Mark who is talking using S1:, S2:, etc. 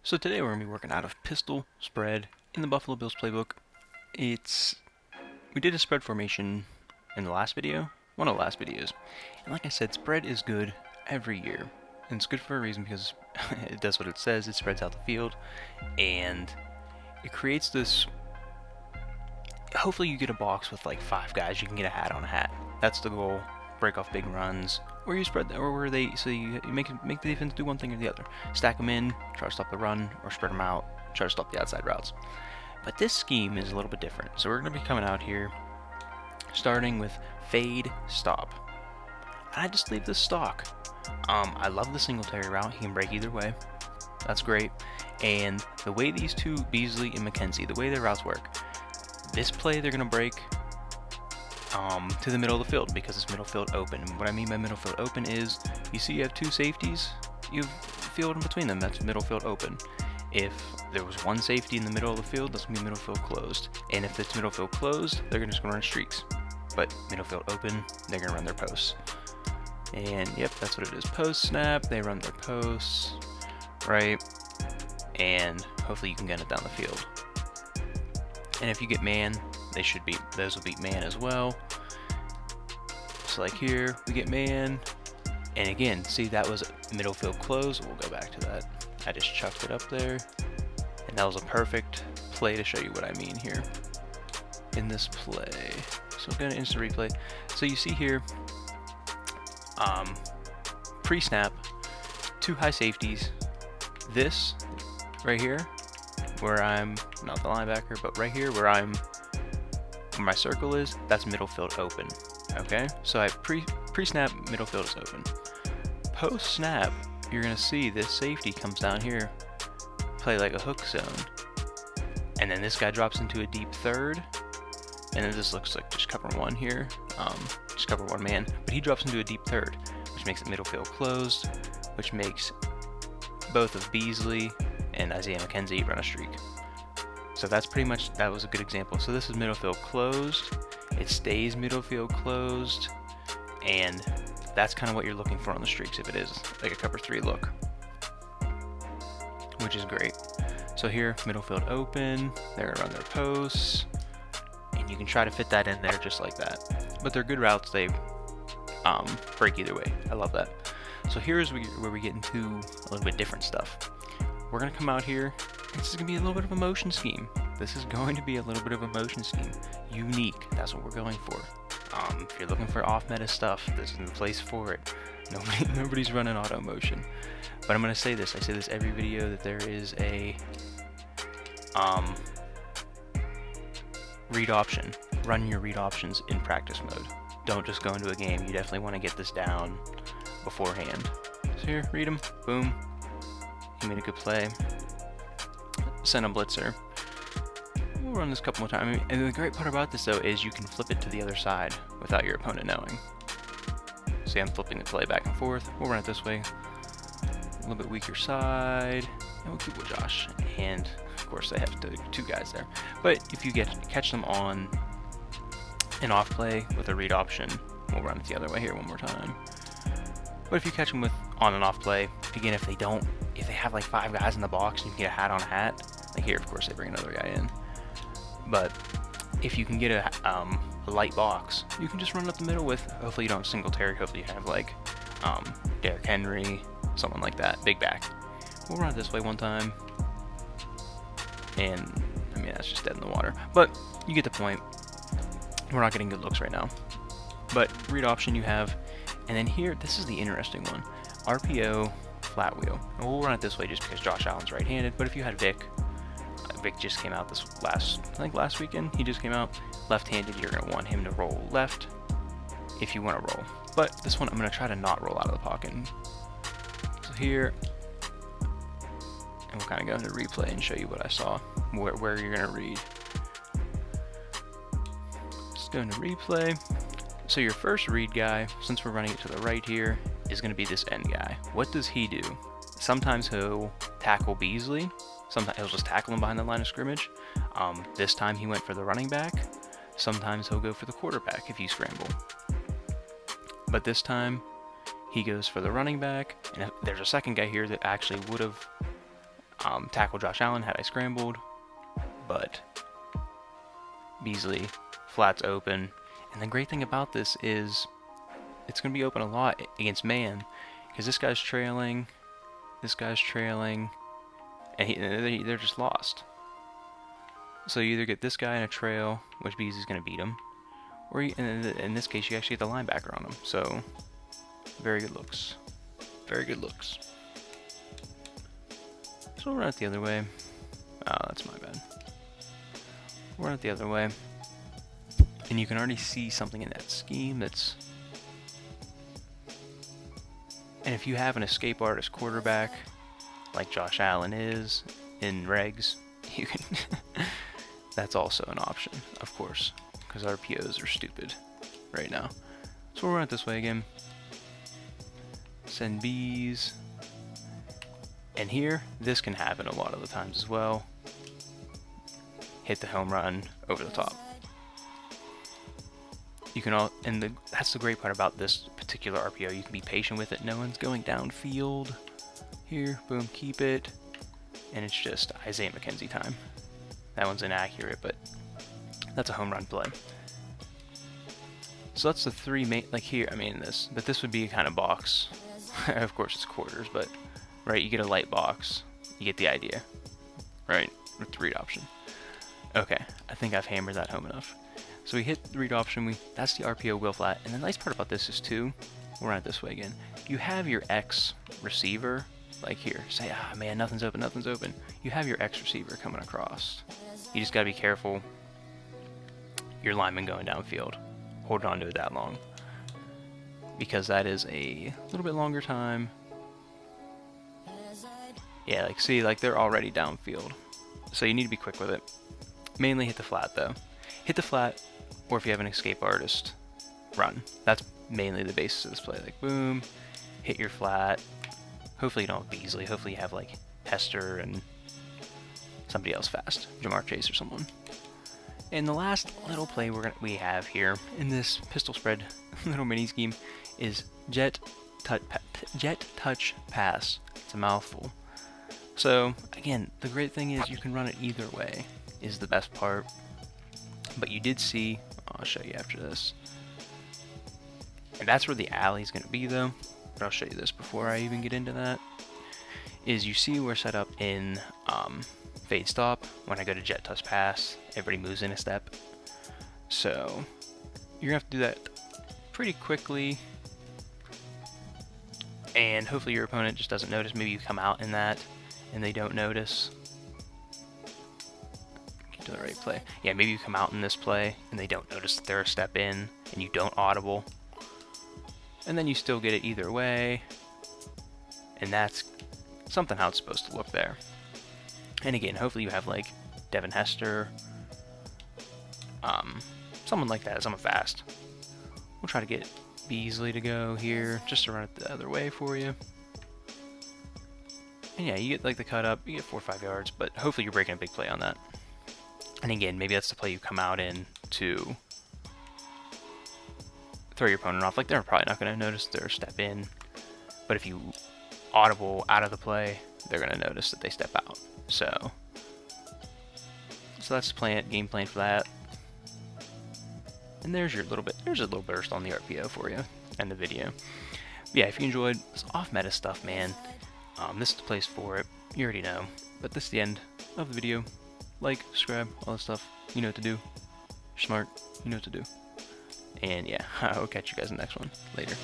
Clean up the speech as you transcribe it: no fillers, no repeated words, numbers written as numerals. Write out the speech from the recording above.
S1: So today we're going to be working out of pistol spread in the Buffalo Bills playbook. We did a spread formation in the last video, one of the last videos. And like I said, spread is good every year. And it's good for a reason because it does what it says, it spreads out the field. And it creates this, hopefully you get a box with like 5 guys, you can get a hat on a hat. That's the goal. Break off big runs, or you spread, or where they, so you make the defense do one thing or the other. Stack them in, try to stop the run, or spread them out, try to stop the outside routes. But this scheme is a little bit different. So we're going to be coming out here, starting with fade stop. And I just leave this stock. I love the Singletary route. He can break either way. That's great. And the way these two, Beasley and McKenzie, the way their routes work, this play they're going to break to the middle of the field because it's middle field open. And what I mean by middle field open is, you see you have 2 safeties, you have field in between them, that's middle field open. If there was 1 safety in the middle of the field, that's going to be middle field closed. And if it's middle field closed, they're just going to run streaks. But middle field open, they're going to run their posts. And yep, that's what it is. Post snap, they run their posts, right? And hopefully you can get it down the field. And if you get man, those will beat man as well. So like here, we get man. And again, see, that was middle field close. We'll go back to that. I just chucked it up there. And that was a perfect play to show you what I mean here in this play. So we're going to instant replay. So you see here, pre-snap, 2 high safeties. This right here, where I'm not the linebacker, but right here where my circle is, that's middle field open. Okay, so I pre-snap, middle field is open. Post snap, you're gonna see this safety comes down here, play like a hook zone, and then this guy drops into a deep third, and then this looks like just cover 1 here, just cover 1 man, but he drops into a deep third, which makes it middle field closed, which makes both of Beasley and Isaiah McKenzie run a streak. So that's pretty much, that was a good example. So this is middle field closed, it stays middle field closed, and that's kind of what you're looking for on the streaks if it is like a cover 3 look, which is great. So here, middle field open, they're gonna run their posts, and you can try to fit that in there just like that. But they're good routes, they break either way. I love that. So here's where we get into a little bit different stuff. We're gonna come out here. This is going to be a little bit of a motion scheme. This is going to be a little bit of a motion scheme. Unique. That's what we're going for. If you're looking for off-meta stuff, this is the place for it. Nobody's running auto motion. But I'm going to say this. I say this every video, that there is a read option. Run your read options in practice mode. Don't just go into a game. You definitely want to get this down beforehand. So here, read them. Boom. He made a good play. Send a blitzer. We'll run this a couple more times. And the great part about this though is you can flip it to the other side without your opponent knowing. See, I'm flipping the play back and forth. We'll run it this way. A little bit weaker side. And we'll keep with Josh. And of course they have 2 guys there. But if you catch them on an off play with a read option, we'll run it the other way here one more time. But if you catch them on an off play, again, if they have like 5 guys in the box and you can get a hat on a hat, like here, of course, they bring another guy in. But if you can get a light box, you can just run up the middle with, hopefully you don't have Singletary, hopefully you have like Derrick Henry, someone like that, big back. We'll run it this way one time. And, I mean, that's just dead in the water. But you get the point. We're not getting good looks right now. But read option you have. And then here, this is the interesting one. RPO, flat wheel. And we'll run it this way just because Josh Allen's right-handed. But if you had Vic just came out last weekend, he just came out left-handed. You're going to want him to roll left if you want to roll. But this one, I'm going to try to not roll out of the pocket. So here, and we'll kind of go into replay and show you what I saw, where you're going to read. Let's go into replay. So your first read guy, since we're running it to the right here, is going to be this end guy. What does he do? Sometimes he'll tackle Beasley. Sometimes he'll just tackle him behind the line of scrimmage. This time he went for the running back. Sometimes he'll go for the quarterback if you scramble. But this time he goes for the running back. And if there's a second guy here that actually would have tackle Josh Allen had I scrambled, but Beasley, flat's open. And the great thing about this is it's going to be open a lot against man, because this guy's trailing, and they're just lost. So you either get this guy in a trail, which Beasley's going to beat him, or in this case, you actually get the linebacker on him. So, very good looks. Very good looks. So we'll run it the other way. Oh, that's my bad. We'll run it the other way. And you can already see something in that scheme that's... And if you have an escape artist quarterback, like Josh Allen is in regs, you can... That's also an option, of course, because RPOs are stupid right now. So we'll run it this way again. Send Bs. And here, this can happen a lot of the times as well. Hit the home run over the top. You can all, and that's the great part about this particular RPO. You can be patient with it. No one's going downfield. Here, boom, keep it. And it's just Isaiah McKenzie time. That one's inaccurate, but that's a home run play. So that's the three main, like here, I mean this, but this would be a kind of box. Of course it's quarters, but right, you get a light box. You get the idea, right? With the read option. Okay, I think I've hammered that home enough. So we hit the read option, that's the RPO wheel flat, and the nice part about this is too, we'll run it this way again. You have your X receiver, like here, say, ah man, nothing's open. You have your X receiver coming across. You just gotta be careful. Your lineman going downfield. Hold on to it that long, because that is a little bit longer time. Yeah, like see, like they're already downfield, so you need to be quick with it. Mainly hit the flat though. Hit the flat, or if you have an escape artist, run. That's mainly the basis of this play. Like boom, hit your flat. Hopefully you don't have Beasley. Hopefully you have like Hester and somebody else fast, Jamar Chase or someone. And the last little play we have here in this pistol spread little mini scheme is jet touch pass. It's a mouthful. So again, the great thing is you can run it either way. Is the best part. But you did see, I'll show you after this. And that's where the alley is going to be though. But I'll show you this before I even get into that. Is you see we're set up in fade stop. When I go to jet touch pass, everybody moves in a step. So you're gonna have to do that pretty quickly, and hopefully your opponent just doesn't notice. Maybe you come out in that and they don't notice. Get to the right play. Yeah, maybe you come out in this play and they don't notice that they're a step in and you don't audible, and then you still get it either way, and that's something how it's supposed to look there. And again, hopefully you have like Devin Hester, someone like that, someone fast. We'll try to get Beasley to go here, just to run it the other way for you. And yeah, you get like the cut up, you get 4 or 5 yards, but hopefully you're breaking a big play on that. And again, maybe that's the play you come out in to throw your opponent off. Like they're probably not going to notice their step in, but if you audible out of the play, they're going to notice that they step out. So that's game plan for that. And there's a little burst on the RPO for you and the video. But yeah, if you enjoyed this off meta stuff, man, this is the place for it. You already know. But this is the end of the video. Like, subscribe, all that stuff. You know what to do. You're smart. You know what to do. And yeah, I'll catch you guys in the next one. Later.